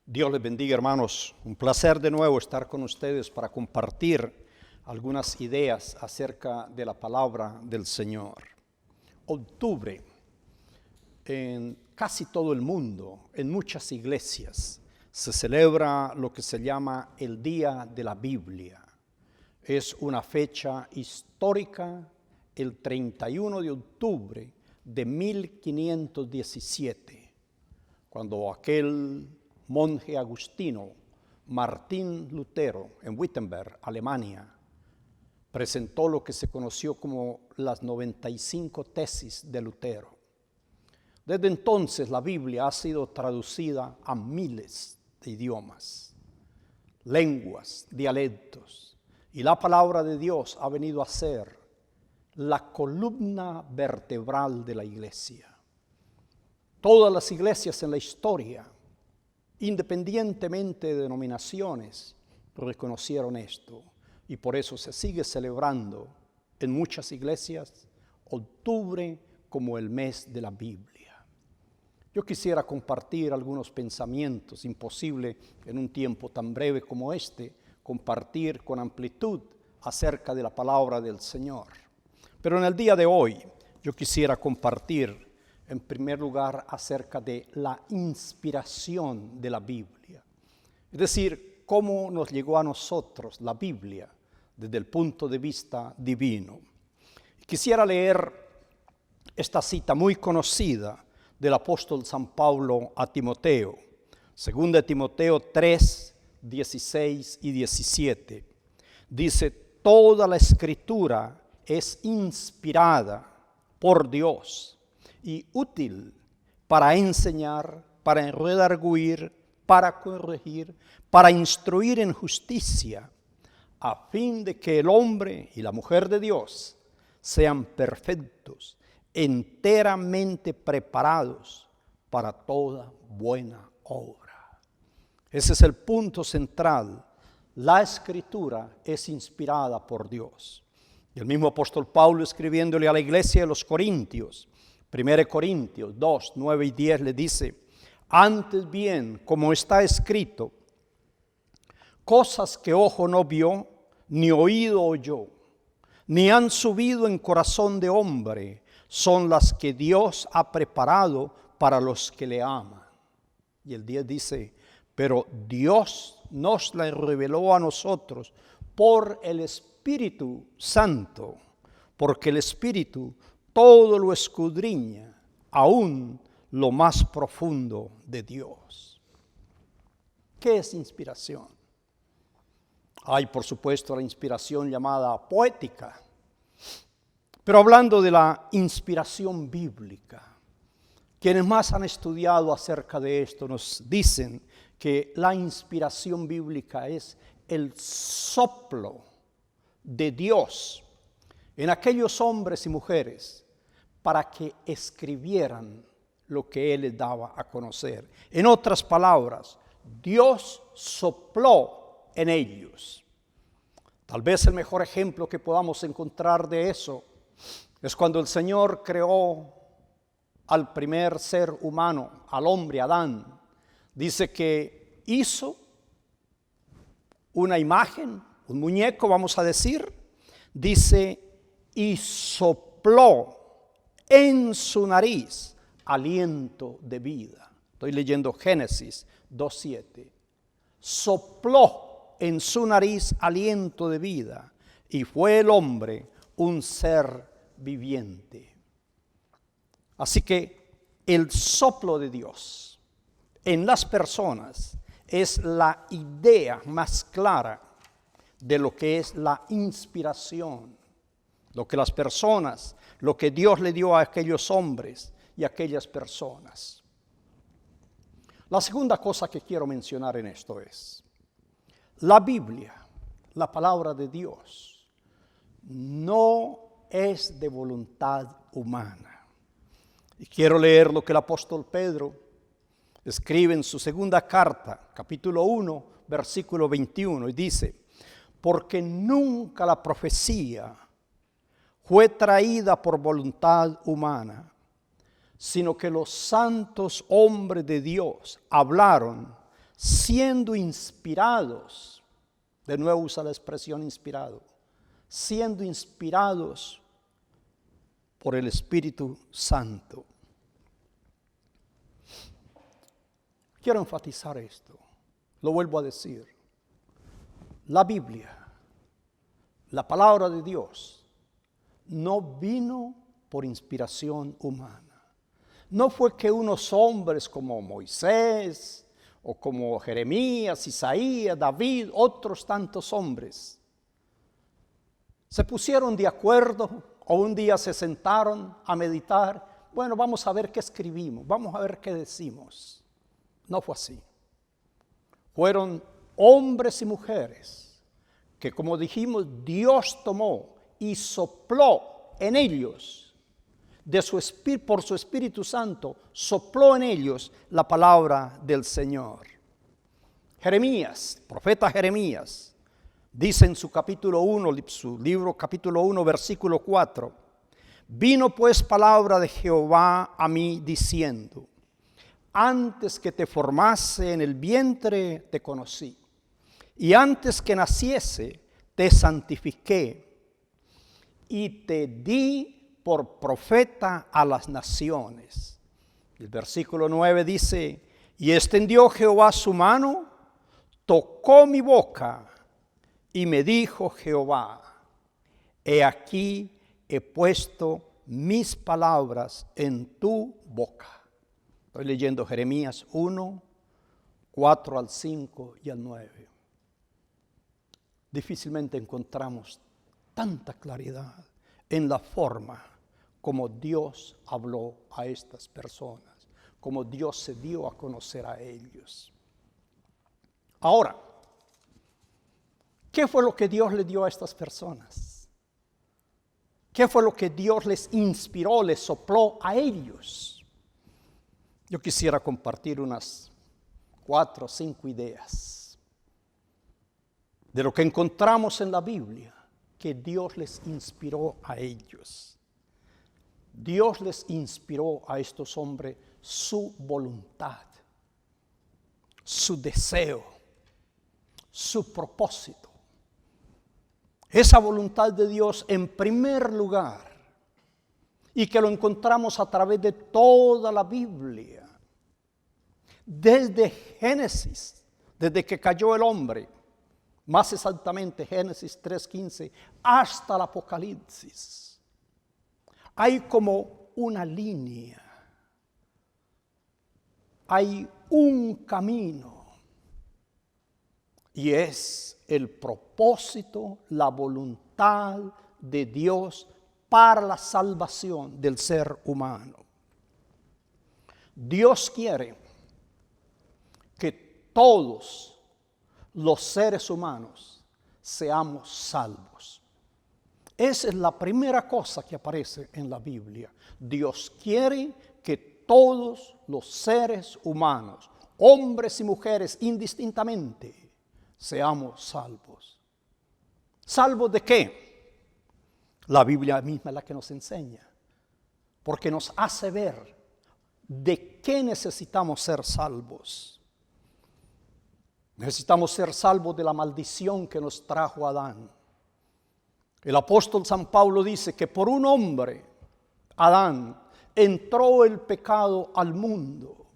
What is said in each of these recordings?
Dios les bendiga, hermanos. Un placer de nuevo estar con ustedes para compartir algunas ideas acerca de la palabra del Señor. Octubre, en casi todo el mundo, en muchas iglesias, se celebra lo que se llama el Día de la Biblia. Es una fecha histórica, el 31 de octubre de 1517, cuando aquel monje agustino, Martín Lutero, en Wittenberg, Alemania, presentó lo que se conoció como las 95 tesis de Lutero. Desde entonces la Biblia ha sido traducida a miles de idiomas, lenguas, dialectos, y la palabra de Dios ha venido a ser la columna vertebral de la iglesia. Todas las iglesias en la historia, independientemente de denominaciones, reconocieron esto, y por eso se sigue celebrando en muchas iglesias octubre como el mes de la Biblia. Yo quisiera compartir algunos pensamientos, imposible en un tiempo tan breve como este, compartir con amplitud acerca de la palabra del Señor. Pero en el día de hoy yo quisiera compartir en primer lugar acerca de la inspiración de la Biblia. Es decir, cómo nos llegó a nosotros la Biblia desde el punto de vista divino. Quisiera leer esta cita muy conocida del apóstol San Pablo a Timoteo, 2 Timoteo 3, 16 y 17. Dice: toda la escritura es inspirada por Dios y útil para enseñar, para redarguir, para corregir, para instruir en justicia, a fin de que el hombre y la mujer de Dios sean perfectos, enteramente preparados para toda buena obra. Ese es el punto central. La Escritura es inspirada por Dios. Y el mismo apóstol Pablo, escribiéndole a la iglesia de los Corintios, 1 Corintios 2, 9 y 10, le dice: antes bien, como está escrito, cosas que ojo no vio, ni oído oyó, ni han subido en corazón de hombre, son las que Dios ha preparado para los que le aman. Y el 10 dice: pero Dios nos la reveló a nosotros por el Espíritu Santo, porque el Espíritu todo lo escudriña, aún lo más profundo de Dios. ¿Qué es inspiración? Hay, por supuesto, la inspiración llamada poética. Pero hablando de la inspiración bíblica, quienes más han estudiado acerca de esto nos dicen que la inspiración bíblica es el soplo de Dios en aquellos hombres y mujeres para que escribieran lo que Él les daba a conocer. En otras palabras, Dios sopló en ellos. Tal vez el mejor ejemplo que podamos encontrar de eso es cuando el Señor creó al primer ser humano, al hombre Adán. Dice que hizo una imagen, un muñeco, vamos a decir. Dice, y sopló en su nariz aliento de vida. Estoy leyendo Génesis 2:7. Sopló en su nariz aliento de vida, y fue el hombre un ser viviente. Así que el soplo de Dios en las personas es la idea más clara de lo que es la inspiración, lo que las personas, lo que Dios le dio a aquellos hombres y a aquellas personas. La segunda cosa que quiero mencionar en esto es: la Biblia, la palabra de Dios, no es de voluntad humana. Y quiero leer lo que el apóstol Pedro escribe en su segunda carta, capítulo 1, versículo 21, y dice: porque nunca la profecía fue traída por voluntad humana, sino que los santos hombres de Dios hablaron siendo inspirados, de nuevo usa la expresión inspirado, siendo inspirados por el Espíritu Santo. Quiero enfatizar esto, lo vuelvo a decir. La Biblia, la palabra de Dios, no vino por inspiración humana. No fue que unos hombres como Moisés o como Jeremías, Isaías, David, otros tantos hombres, se pusieron de acuerdo o un día se sentaron a meditar. Bueno, vamos a ver qué escribimos, vamos a ver qué decimos. No fue así. Fueron hombres y mujeres que, como dijimos, Dios tomó y sopló en ellos, por su Espíritu Santo, sopló en ellos la palabra del Señor. Jeremías, profeta Jeremías, dice en su capítulo 1, su libro capítulo 1, versículo 4, vino pues palabra de Jehová a mí diciendo, antes que te formase en el vientre te conocí, y antes que naciese te santifiqué, y te di por profeta a las naciones. El versículo 9 dice, y extendió Jehová su mano, tocó mi boca, y me dijo Jehová, he aquí he puesto mis palabras en tu boca. Estoy leyendo Jeremías 1, 4 al 5 y al 9. Difícilmente encontramos tanta claridad en la forma como Dios habló a estas personas, como Dios se dio a conocer a ellos. Ahora, ¿qué fue lo que Dios le dio a estas personas? ¿Qué fue lo que Dios les inspiró, les sopló a ellos? Yo quisiera compartir unas 4 o 5 ideas de lo que encontramos en la Biblia que Dios les inspiró a ellos. Dios les inspiró a estos hombres su voluntad, su deseo, su propósito. Esa voluntad de Dios en primer lugar, y que lo encontramos a través de toda la Biblia, desde Génesis, desde que cayó el hombre, más exactamente Génesis 3:15, hasta el Apocalipsis. Hay como una línea, hay un camino, y es el propósito, la voluntad de Dios para la salvación del ser humano. Dios quiere que todos los seres humanos seamos salvos. Esa es la primera cosa que aparece en la Biblia. Dios quiere que todos los seres humanos, hombres y mujeres indistintamente, seamos salvos. ¿Salvos de qué? La Biblia misma es la que nos enseña, porque nos hace ver de qué necesitamos ser salvos. Necesitamos ser salvos de la maldición que nos trajo Adán. El apóstol San Pablo dice que por un hombre, Adán, entró el pecado al mundo.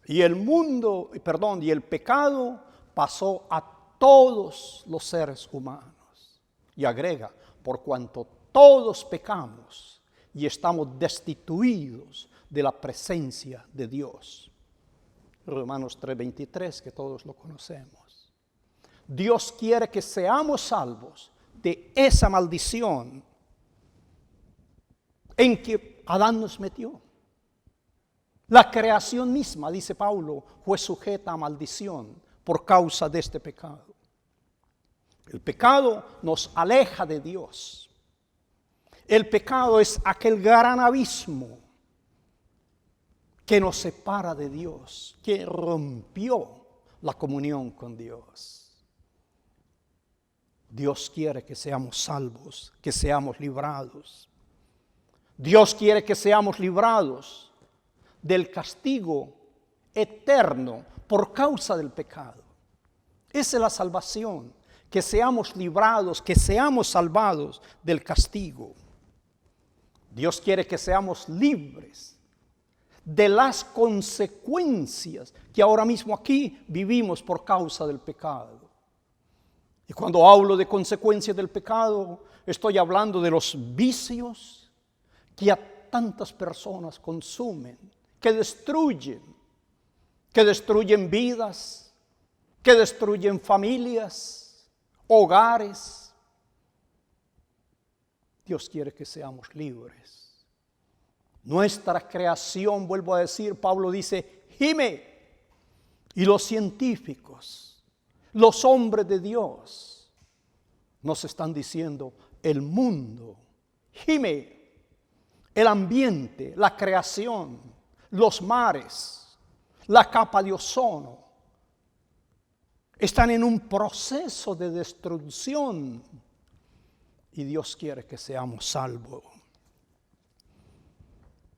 Y el pecado pasó a todos los seres humanos. Y agrega, por cuanto todos pecamos y estamos destituidos de la presencia de Dios. Romanos 3:23, que todos lo conocemos. Dios quiere que seamos salvos de esa maldición en que Adán nos metió. La creación misma, dice Pablo, fue sujeta a maldición por causa de este pecado. El pecado nos aleja de Dios. El pecado es aquel gran abismo que nos separa de Dios, que rompió la comunión con Dios. Dios quiere que seamos salvos, que seamos librados. Dios quiere que seamos librados del castigo eterno por causa del pecado. Esa es la salvación, que seamos librados, que seamos salvados del castigo. Dios quiere que seamos libres de las consecuencias que ahora mismo aquí vivimos por causa del pecado. Y cuando hablo de consecuencias del pecado, estoy hablando de los vicios que a tantas personas consumen, que destruyen vidas, que destruyen familias, hogares. Dios quiere que seamos libres. Nuestra creación, vuelvo a decir, Pablo dice, gime. Y los científicos, los hombres de Dios, nos están diciendo, el mundo gime. El ambiente, la creación, los mares, la capa de ozono, están en un proceso de destrucción. Y Dios quiere que seamos salvos.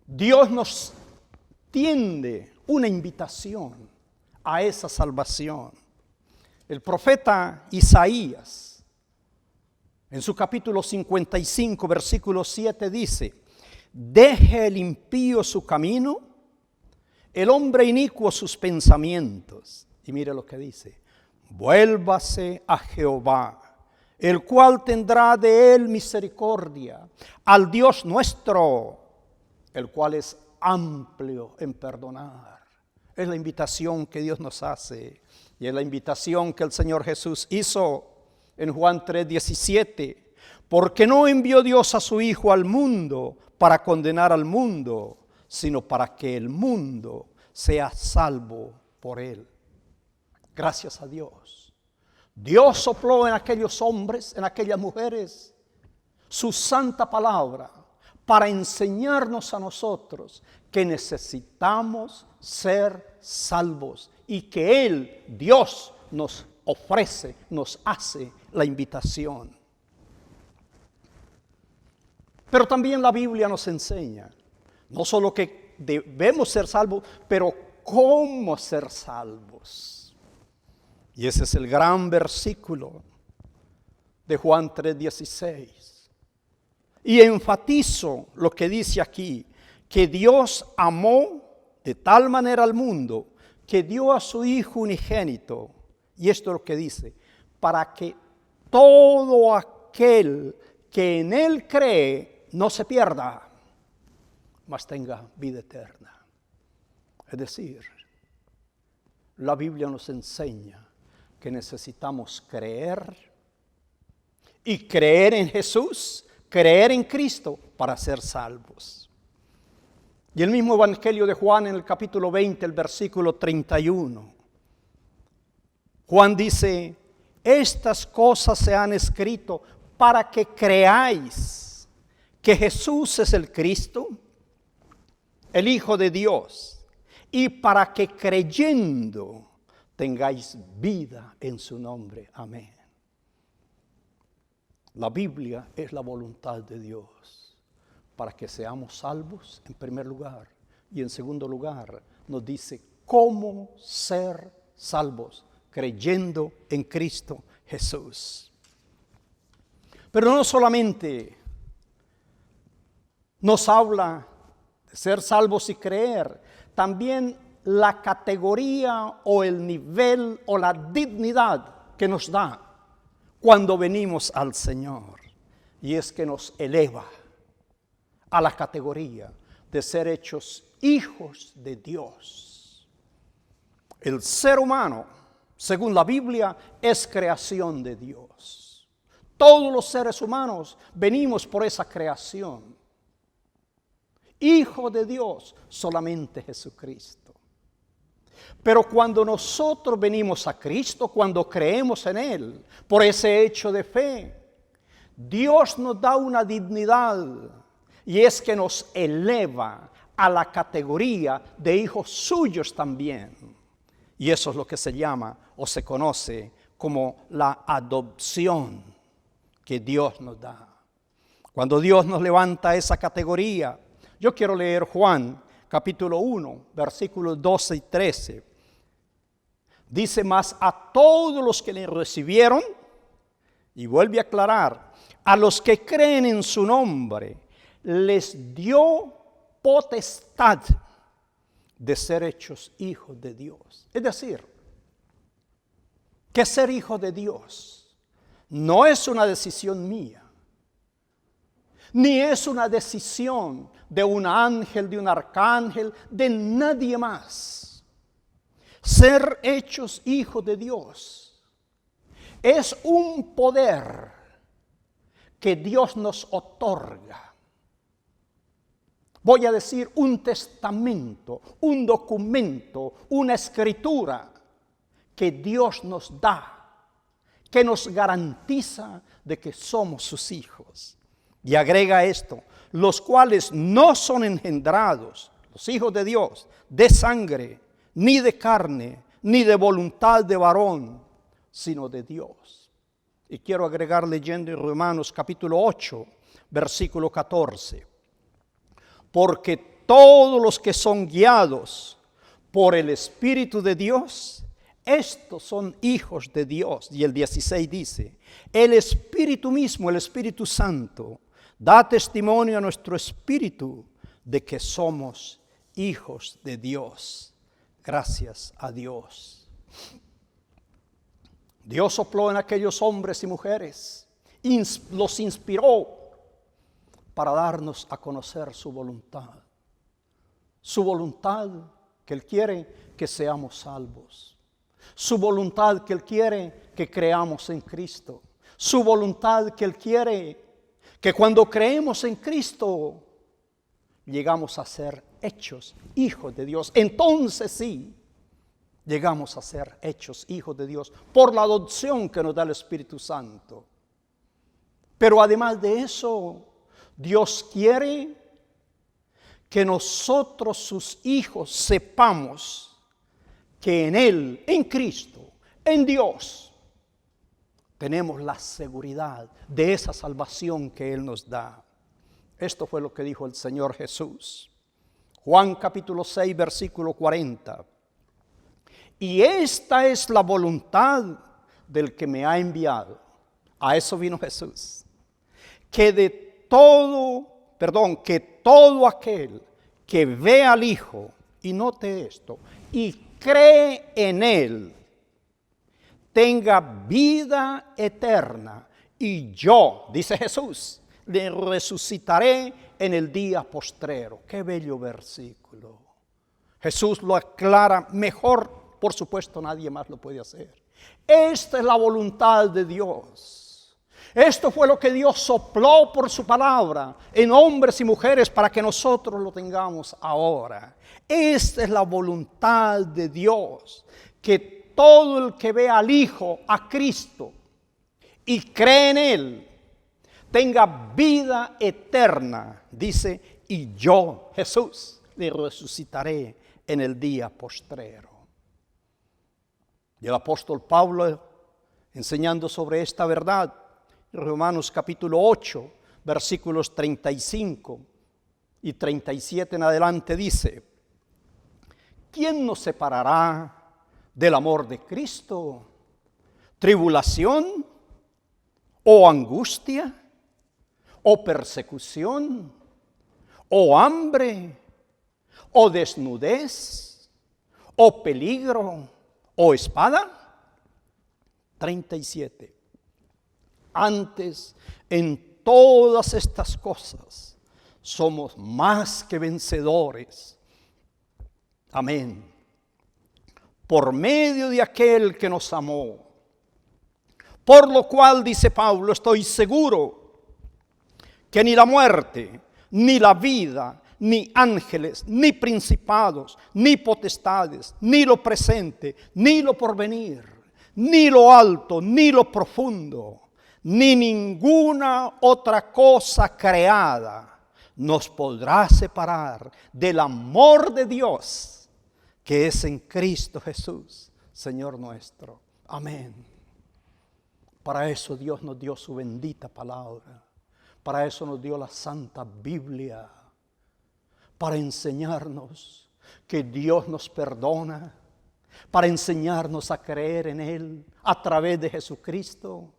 Dios nos tiende una invitación a esa salvación. El profeta Isaías, en su capítulo 55, versículo 7, dice, deje el impío su camino, el hombre inicuo sus pensamientos. Y mire lo que dice, vuélvase a Jehová, el cual tendrá de él misericordia, al Dios nuestro, el cual es amplio en perdonar. Es la invitación que Dios nos hace, y es la invitación que el Señor Jesús hizo en Juan 3:17, porque no envió Dios a su Hijo al mundo para condenar al mundo, sino para que el mundo sea salvo por él. Gracias a Dios. Dios sopló en aquellos hombres, en aquellas mujeres, su santa palabra para enseñarnos a nosotros que necesitamos ser salvos y que Él, Dios, nos ofrece, nos hace la invitación. Pero también la Biblia nos enseña, no solo que debemos ser salvos, pero cómo ser salvos. Y ese es el gran versículo de Juan 3:16. Y enfatizo lo que dice aquí, que Dios amó de tal manera al mundo, que dio a su Hijo unigénito. Y esto es lo que dice, para que todo aquel que en Él cree no se pierda, mas tenga vida eterna. Es decir, la Biblia nos enseña que necesitamos creer y creer en Jesús, creer en Cristo para ser salvos. Y el mismo Evangelio de Juan en el capítulo 20, el versículo 31. Juan dice, estas cosas se han escrito para que creáis que Jesús es el Cristo, el Hijo de Dios, y para que creyendo tengáis vida en su nombre. Amén. La Biblia es la voluntad de Dios para que seamos salvos en primer lugar, y en segundo lugar nos dice cómo ser salvos, creyendo en Cristo Jesús. Pero no solamente nos habla de ser salvos y creer, también la categoría o el nivel o la dignidad que nos da cuando venimos al Señor. Y es que nos eleva a la categoría de ser hechos hijos de Dios. El ser humano, según la Biblia, es creación de Dios. Todos los seres humanos venimos por esa creación. Hijo de Dios, solamente Jesucristo. Pero cuando nosotros venimos a Cristo, cuando creemos en Él, por ese hecho de fe, Dios nos da una dignidad, y es que nos eleva a la categoría de hijos suyos también. Y eso es lo que se llama o se conoce como la adopción que Dios nos da. Cuando Dios nos levanta a esa categoría, yo quiero leer Juan capítulo 1, versículos 12 y 13. Dice, mas a todos los que le recibieron, y vuelve a aclarar, a los que creen en su nombre, les dio potestad de ser hechos hijos de Dios. Es decir, que ser hijo de Dios no es una decisión mía, ni es una decisión de un ángel, de un arcángel, de nadie más. Ser hechos hijos de Dios es un poder que Dios nos otorga. Voy a decir un testamento, un documento, una escritura que Dios nos da, que nos garantiza de que somos sus hijos. Y agrega esto, los cuales no son engendrados, los hijos de Dios, de sangre, ni de carne, ni de voluntad de varón, sino de Dios. Y quiero agregar leyendo en Romanos capítulo 8, versículo 14. Porque todos los que son guiados por el Espíritu de Dios, estos son hijos de Dios. Y el 16 dice, el Espíritu mismo, el Espíritu Santo, da testimonio a nuestro espíritu de que somos hijos de Dios. Gracias a Dios. Dios sopló en aquellos hombres y mujeres, los inspiró para darnos a conocer su voluntad. Su voluntad que Él quiere que seamos salvos. Su voluntad que Él quiere que creamos en Cristo. Su voluntad que Él quiere que cuando creemos en Cristo llegamos a ser hechos hijos de Dios. Entonces sí, llegamos a ser hechos hijos de Dios por la adopción que nos da el Espíritu Santo. Pero además de eso, Dios quiere que nosotros, sus hijos, sepamos que en Él, en Cristo, en Dios, tenemos la seguridad de esa salvación que Él nos da. Esto fue lo que dijo el Señor Jesús. Juan capítulo 6, versículo 40. Y esta es la voluntad del que me ha enviado. A eso vino Jesús. Que todo aquel que ve al Hijo, y note esto, y cree en Él, tenga vida eterna, y yo, dice Jesús, le resucitaré en el día postrero. Qué bello versículo. Jesús lo aclara mejor, por supuesto nadie más lo puede hacer. Esta es la voluntad de Dios. Esto fue lo que Dios sopló por su palabra en hombres y mujeres para que nosotros lo tengamos ahora. Esta es la voluntad de Dios, que todo el que ve al Hijo, a Cristo, y cree en Él, tenga vida eterna, dice, y yo, Jesús, le resucitaré en el día postrero. Y el apóstol Pablo, enseñando sobre esta verdad, Romanos capítulo 8, versículos 35 y 37 en adelante dice, ¿quién nos separará del amor de Cristo? ¿Tribulación? ¿O angustia? ¿O persecución? ¿O hambre? ¿O desnudez? ¿O peligro? ¿O espada? 37. Antes, en todas estas cosas, somos más que vencedores. Amén. Por medio de aquel que nos amó. Por lo cual, dice Pablo, estoy seguro que ni la muerte, ni la vida, ni ángeles, ni principados, ni potestades, ni lo presente, ni lo porvenir, ni lo alto, ni lo profundo, ni ninguna otra cosa creada nos podrá separar del amor de Dios que es en Cristo Jesús, Señor nuestro. Amén. Para eso Dios nos dio su bendita palabra. Para eso nos dio la Santa Biblia. Para enseñarnos que Dios nos perdona, para enseñarnos a creer en Él a través de Jesucristo,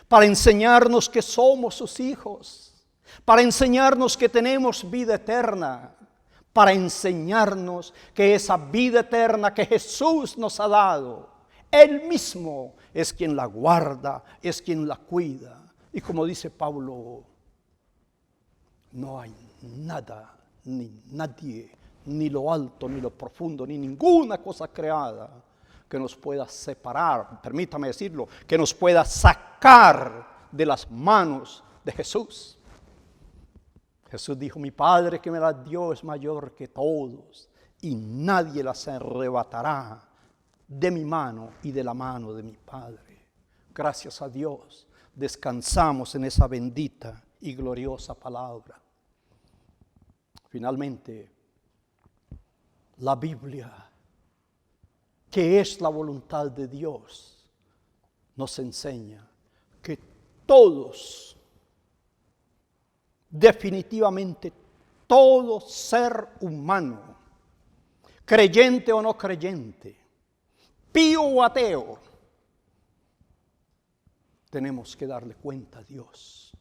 para enseñarnos que somos sus hijos, para enseñarnos que tenemos vida eterna, para enseñarnos que esa vida eterna que Jesús nos ha dado, Él mismo es quien la guarda, es quien la cuida. Y como dice Pablo, no hay nada, ni nadie, ni lo alto, ni lo profundo, ni ninguna cosa creada que nos pueda separar, permítame decirlo, que nos pueda sacar de las manos de Jesús. Jesús dijo, mi Padre que me las dio es mayor que todos, y nadie las arrebatará de mi mano y de la mano de mi Padre. Gracias a Dios, descansamos en esa bendita y gloriosa palabra. Finalmente, la Biblia, que es la voluntad de Dios, nos enseña que todos, definitivamente todo ser humano, creyente o no creyente, pío o ateo, tenemos que darle cuenta a Dios.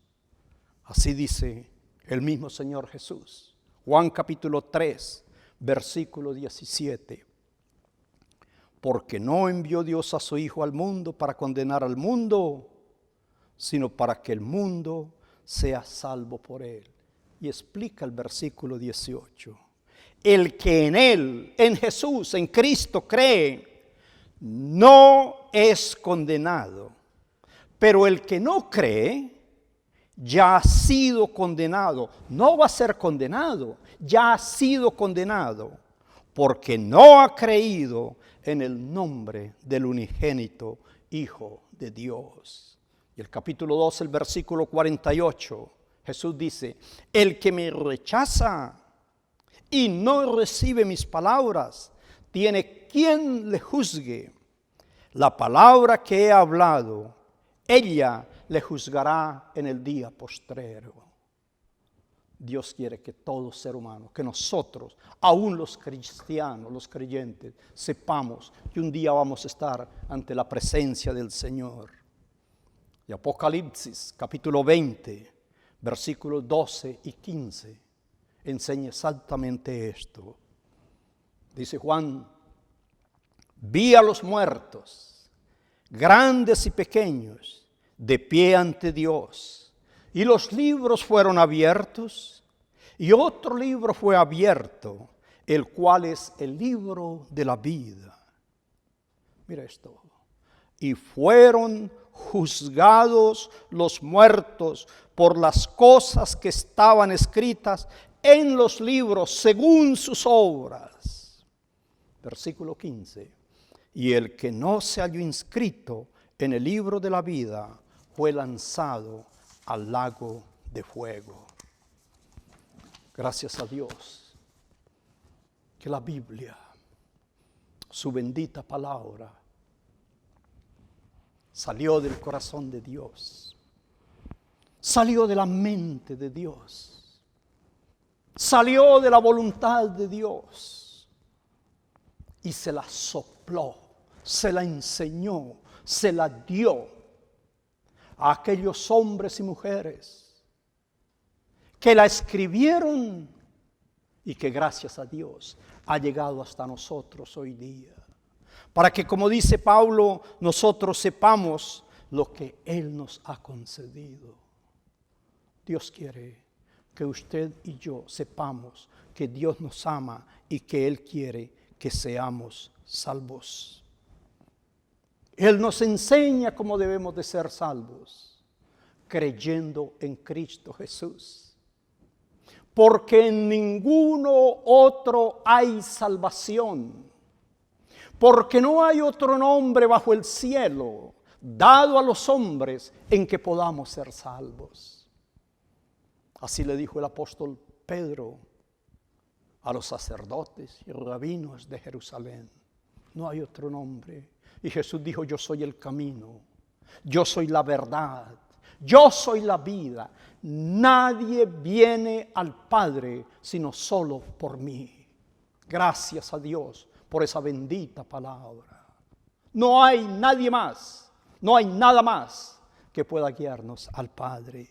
Así dice el mismo Señor Jesús. Juan capítulo 3, versículo 17. Porque no envió Dios a su Hijo al mundo para condenar al mundo, sino para que el mundo sea salvo por él. Y explica el versículo 18. El que en Él, en Jesús, en Cristo cree, no es condenado. Pero el que no cree, ya ha sido condenado. No va a ser condenado, ya ha sido condenado, porque no ha creído en el nombre del unigénito Hijo de Dios. Y el capítulo 2, el versículo 48, Jesús dice, el que me rechaza y no recibe mis palabras, tiene quien le juzgue. La palabra que he hablado, ella le juzgará en el día postrero. Dios quiere que todo ser humano, que nosotros, aún los cristianos, los creyentes, sepamos que un día vamos a estar ante la presencia del Señor. Y Apocalipsis, capítulo 20, versículos 12 y 15, enseña exactamente esto. Dice Juan, vi a los muertos, grandes y pequeños, de pie ante Dios, y los libros fueron abiertos, y otro libro fue abierto, el cual es el libro de la vida. Mira esto. Y fueron juzgados los muertos por las cosas que estaban escritas en los libros según sus obras. Versículo 15. Y el que no se halló inscrito en el libro de la vida fue lanzado al lago de fuego. Gracias a Dios que la Biblia, su bendita palabra, salió del corazón de Dios, salió de la mente de Dios, salió de la voluntad de Dios y se la sopló, se la enseñó, se la dio a aquellos hombres y mujeres que la escribieron y que gracias a Dios ha llegado hasta nosotros hoy día. Para que, como dice Pablo, nosotros sepamos lo que Él nos ha concedido. Dios quiere que usted y yo sepamos que Dios nos ama y que Él quiere que seamos salvos. Él nos enseña cómo debemos de ser salvos, creyendo en Cristo Jesús. Porque en ninguno otro hay salvación. Porque no hay otro nombre bajo el cielo dado a los hombres en que podamos ser salvos. Así le dijo el apóstol Pedro a los sacerdotes y rabinos de Jerusalén. No hay otro nombre. Y Jesús dijo, yo soy el camino, yo soy la verdad, yo soy la vida. Nadie viene al Padre sino solo por mí. Gracias a Dios por esa bendita palabra. No hay nadie más, no hay nada más que pueda guiarnos al Padre.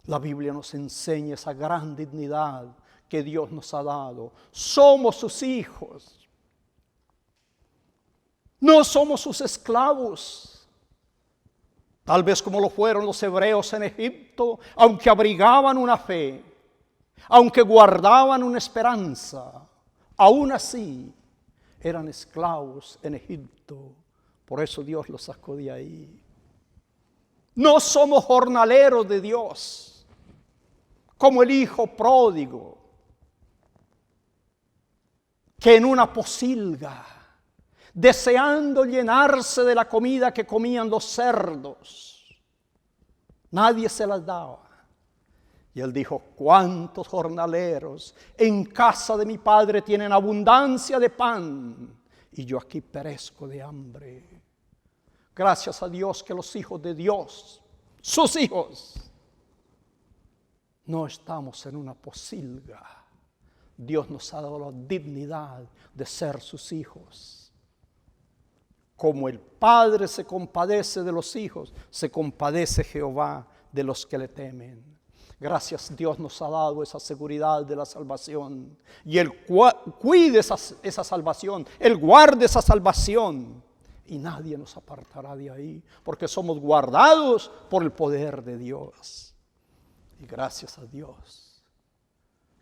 La Biblia nos enseña esa gran dignidad que Dios nos ha dado. Somos sus hijos. No somos sus esclavos. Tal vez como lo fueron los hebreos en Egipto, aunque abrigaban una fe, aunque guardaban una esperanza, aún así eran esclavos en Egipto. Por eso Dios los sacó de ahí. No somos jornaleros de Dios, como el hijo pródigo, que en una pocilga, deseando llenarse de la comida que comían los cerdos, nadie se las daba. Y él dijo: ¿cuántos jornaleros en casa de mi padre tienen abundancia de pan, y yo aquí perezco de hambre? Gracias a Dios que los hijos de Dios, sus hijos, no estamos en una pocilga. Dios nos ha dado la dignidad de ser sus hijos. Como el Padre se compadece de los hijos, se compadece Jehová de los que le temen. Gracias, Dios nos ha dado esa seguridad de la salvación. Y Él cuide esa salvación, Él guarde esa salvación. Y nadie nos apartará de ahí, porque somos guardados por el poder de Dios. Y gracias a Dios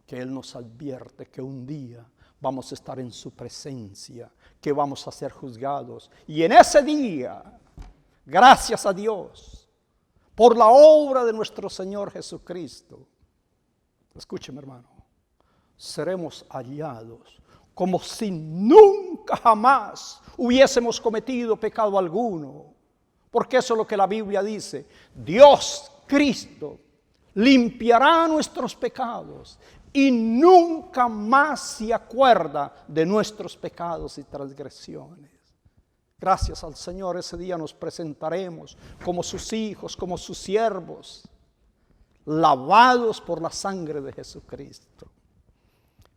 que Él nos advierte que un día vamos a estar en su presencia, que vamos a ser juzgados. Y en ese día, gracias a Dios por la obra de nuestro Señor Jesucristo, escúcheme, hermano, seremos hallados como si nunca jamás hubiésemos cometido pecado alguno. Porque eso es lo que la Biblia dice: Dios, Cristo, limpiará nuestros pecados y nunca más se acuerda de nuestros pecados y transgresiones. Gracias al Señor, ese día nos presentaremos como sus hijos, como sus siervos, lavados por la sangre de Jesucristo.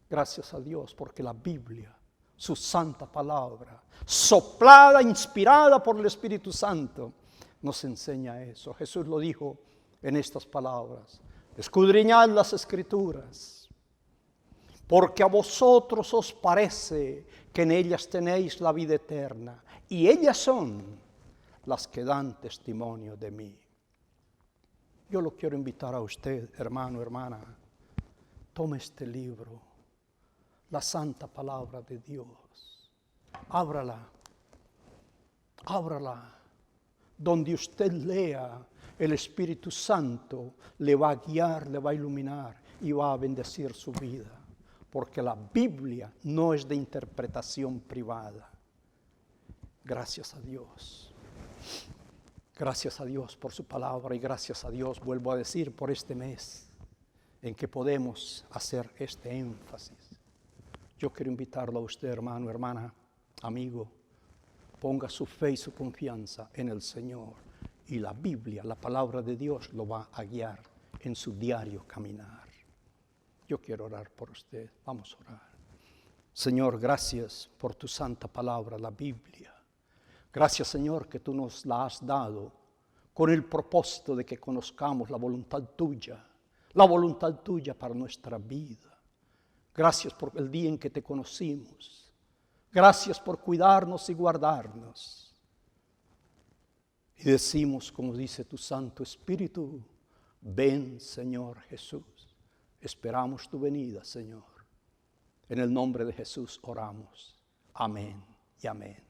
Gracias a Dios porque la Biblia, su santa palabra, soplada, inspirada por el Espíritu Santo, nos enseña eso. Jesús lo dijo en estas palabras: escudriñad las Escrituras, porque a vosotros os parece que en ellas tenéis la vida eterna, y ellas son las que dan testimonio de mí. Yo lo quiero invitar a usted, hermano, hermana, tome este libro, la santa palabra de Dios, ábrala, donde usted lea, el Espíritu Santo le va a guiar, le va a iluminar y va a bendecir su vida. Porque la Biblia no es de interpretación privada. Gracias a Dios. Gracias a Dios por su palabra y gracias a Dios, vuelvo a decir, por este mes en que podemos hacer este énfasis. Yo quiero invitarlo a usted, hermano, hermana, amigo, ponga su fe y su confianza en el Señor. Y la Biblia, la palabra de Dios, lo va a guiar en su diario caminar. Yo quiero orar por usted. Vamos a orar. Señor, gracias por tu santa palabra, la Biblia. Gracias, Señor, que tú nos la has dado con el propósito de que conozcamos la voluntad tuya para nuestra vida. Gracias por el día en que te conocimos. Gracias por cuidarnos y guardarnos. Y decimos, como dice tu Santo Espíritu: ven, Señor Jesús. Esperamos tu venida, Señor. En el nombre de Jesús oramos. Amén y amén.